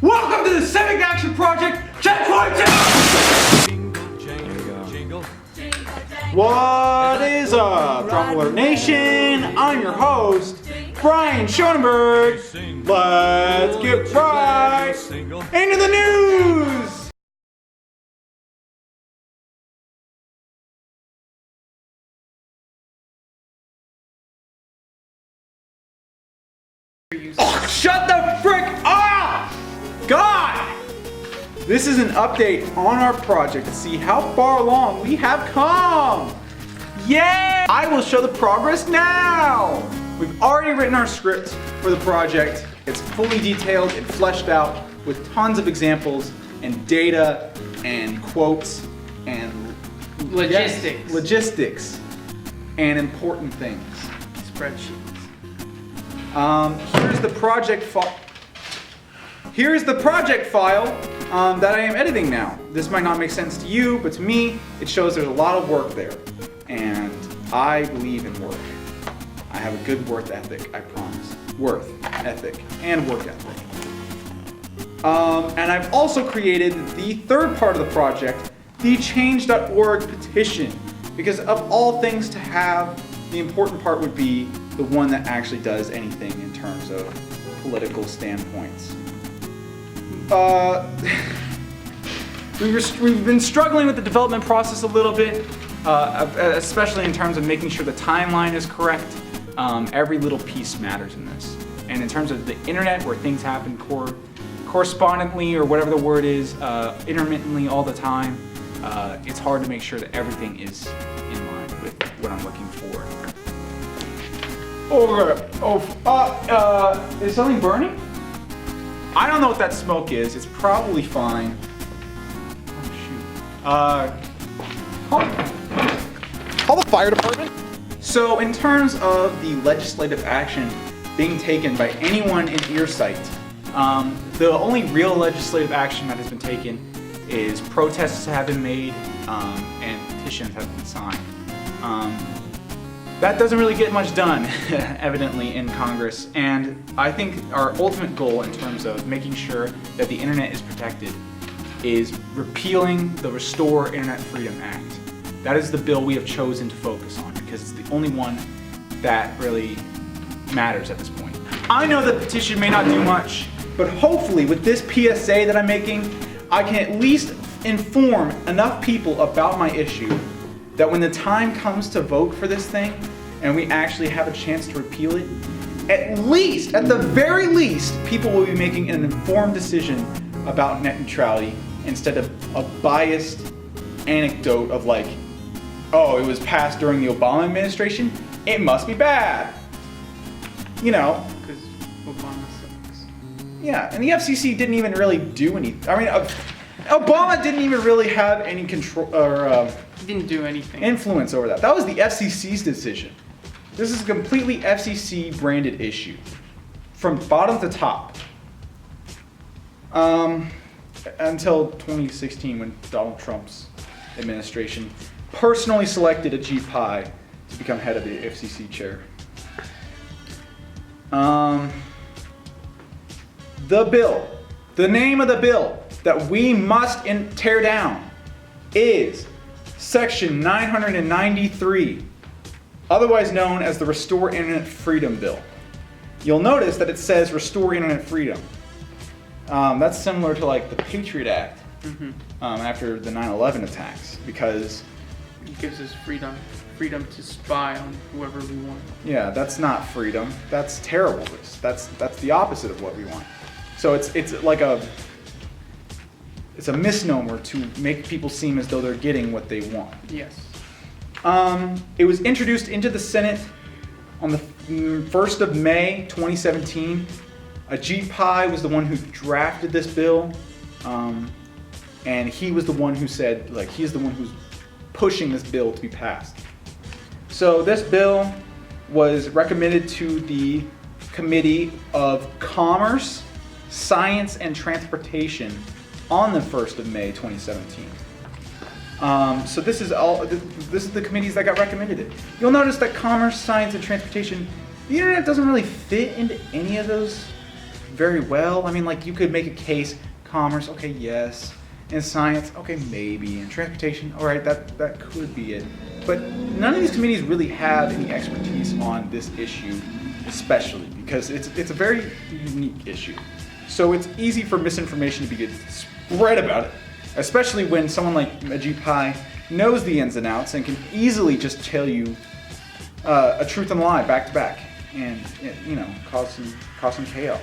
Welcome to the Civic Action Project 10.2! What is up, Drum Alert Nation? I'm your host, Brian Schoenberg. Let's get right into the news! Oh, shut the frick up! God! This is an update on our project to see how far along we have come. Yay! I will show the progress now. We've already written our script for the project. It's fully detailed and fleshed out with tons of examples and data and quotes and logistics and important things. Spreadsheets. Here's the project file that I am editing now. This might not make sense to you, but to me, it shows there's a lot of work there. And I believe in work. I have a good work ethic, I promise. Work ethic and work ethic. And I've also created the third part of the project, the change.org petition. Because of all things to have, the important part would be the one that actually does anything in terms of political standpoints. We've been struggling with the development process a little bit, especially in terms of making sure the timeline is correct. Every little piece matters in this. And in terms of the internet, where things happen correspondently, or whatever the word is, intermittently all the time, it's hard to make sure that everything is in line with what I'm looking for. Is something burning? I don't know what that smoke is. It's probably fine. Oh shoot. Call the fire department. So in terms of the legislative action being taken by anyone in earsight, the only real legislative action that has been taken is protests have been made and petitions have been signed. That doesn't really get much done, evidently, in Congress, and I think our ultimate goal in terms of making sure that the internet is protected is repealing the Restore Internet Freedom Act. That is the bill we have chosen to focus on because it's the only one that really matters at this point. I know the petition may not do much, but hopefully with this PSA that I'm making, I can at least inform enough people about my issue that when the time comes to vote for this thing and we actually have a chance to repeal it, at the very least, people will be making an informed decision about net neutrality instead of a biased anecdote of like, oh, it was passed during the Obama administration, it must be bad. You know, because Obama sucks. Yeah, and the FCC didn't even really do anything. I mean, Obama didn't even really have any control or he didn't do anything. Influence over that. That was the FCC's decision. This is a completely FCC branded issue, from bottom to top. Until 2016, when Donald Trump's administration personally selected Ajit Pai to become head of the FCC chair. The name of the bill that we must tear down is Section 993, otherwise known as the Restore Internet Freedom Bill. You'll notice that it says Restore Internet Freedom. That's similar to like the Patriot Act after the 9/11 attacks, because it gives us freedom to spy on whoever we want. Yeah, that's not freedom. That's terrible. That's the opposite of what we want. So it's like a misnomer to make people seem as though they're getting what they want. Yes. It was introduced into the Senate on the 1st of May 2017. Ajit Pai was the one who drafted this bill, and he was the one who said, like, he's the one who's pushing this bill to be passed. So this bill was recommended to the Committee of Commerce, Science, and Transportation on the 1st of May 2017. So this is all. This is the committees that got recommended it. You'll notice that commerce, science, and transportation, the internet doesn't really fit into any of those very well. I mean, like you could make a case. Commerce, okay, yes. And science, okay, maybe. And transportation, all right, that could be it. But none of these committees really have any expertise on this issue, especially because it's a very unique issue. So it's easy for misinformation to be spread about it, especially when someone like Ajit Pai knows the ins and outs and can easily just tell you a truth and a lie back to back, and cause some chaos.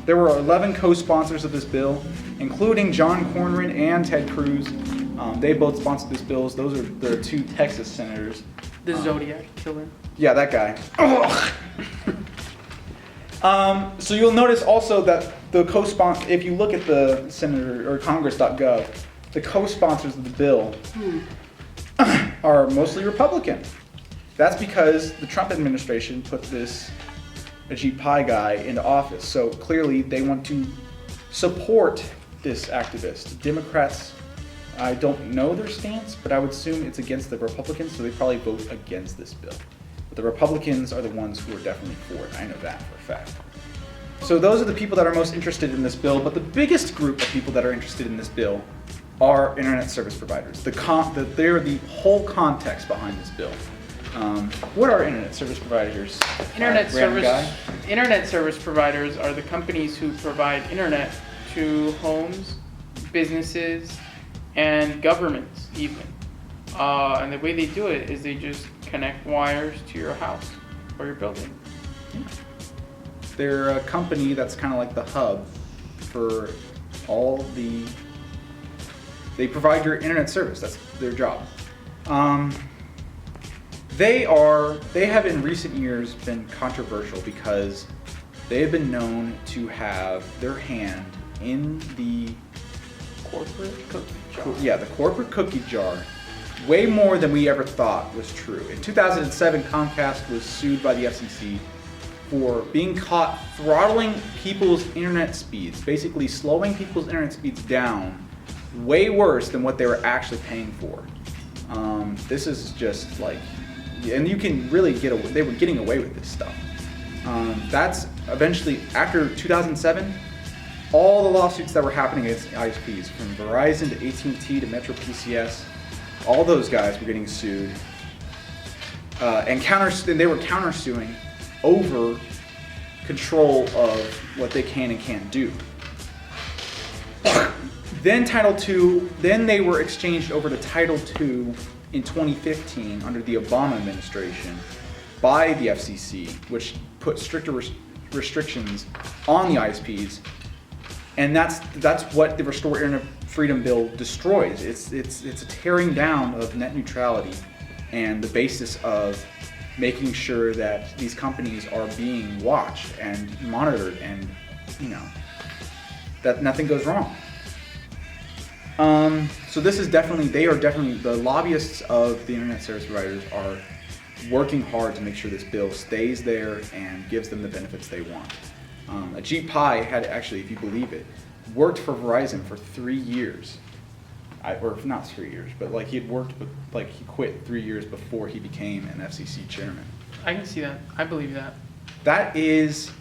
There were 11 co-sponsors of this bill, including John Cornyn and Ted Cruz. They both sponsored this bill. Those are the two Texas senators. The Zodiac killer. Yeah, that guy. So you'll notice also that the co-sponsor, if you look at the senator or Congress.gov, the co-sponsors of the bill are mostly Republican. That's because the Trump administration put this Ajit Pai guy into office. So clearly they want to support this activist. Democrats, I don't know their stance, but I would assume it's against the Republicans, so they probably vote against this bill. But the Republicans are the ones who are definitely for it. I know that for a fact. So those are the people that are most interested in this bill, but the biggest group of people that are interested in this bill are internet service providers. They're the whole context behind this bill. What are internet service providers? Internet service providers are the companies who provide internet to homes, businesses, and governments even. And the way they do it is they just connect wires to your house or your building. Yeah. They're a company that's kind of like the hub for all the... They provide your internet service. That's their job. They have in recent years been controversial because they have been known to have their hand in the Corporate cookie jar. Yeah, the corporate cookie jar, way more than we ever thought was true. In 2007, Comcast was sued by the FCC for being caught throttling people's internet speeds, basically slowing people's internet speeds down way worse than what they were actually paying for. This is just like, and you can really get away, they were getting away with this stuff. That's eventually, after 2007, all the lawsuits that were happening against ISPs, from Verizon to AT&T to Metro PCS, all those guys were getting sued, and they were countersuing over control of what they can and can't do. Then then they were exchanged over to Title II in 2015 under the Obama administration by the FCC, which put stricter restrictions on the ISPs. And that's what the Restore Internet Freedom Bill destroys. It's a tearing down of net neutrality and the basis of making sure that these companies are being watched and monitored, and that nothing goes wrong. So this is definitely, the lobbyists of the internet service providers are working hard to make sure this bill stays there and gives them the benefits they want. Ajit Pai had actually, if you believe it, worked for Verizon for 3 years. Or not 3 years, but like he had worked, but he quit 3 years before he became an FCC chairman. I can see that. I believe that. That is,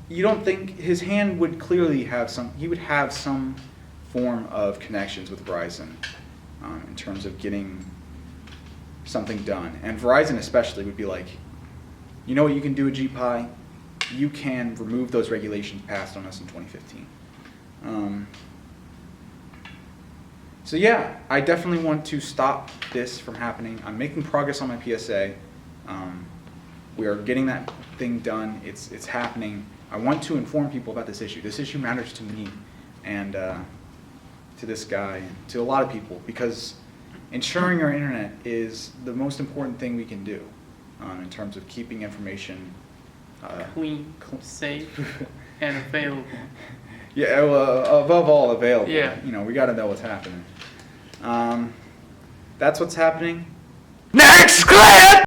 you don't think his hand would clearly have he would have some form of connections with Verizon in terms of getting something done. And Verizon especially would be like, you know what you can do, Ajit Pai? You can remove those regulations passed on us in 2015. So yeah, I definitely want to stop this from happening. I'm making progress on my PSA. We are getting that thing done. It's happening. I want to inform people about this issue. This issue matters to me and to this guy, to a lot of people, because ensuring our internet is the most important thing we can do in terms of keeping information clean, safe, and available. Yeah, well, above all, available. Yeah. We got to know what's happening. That's what's happening. Next clip!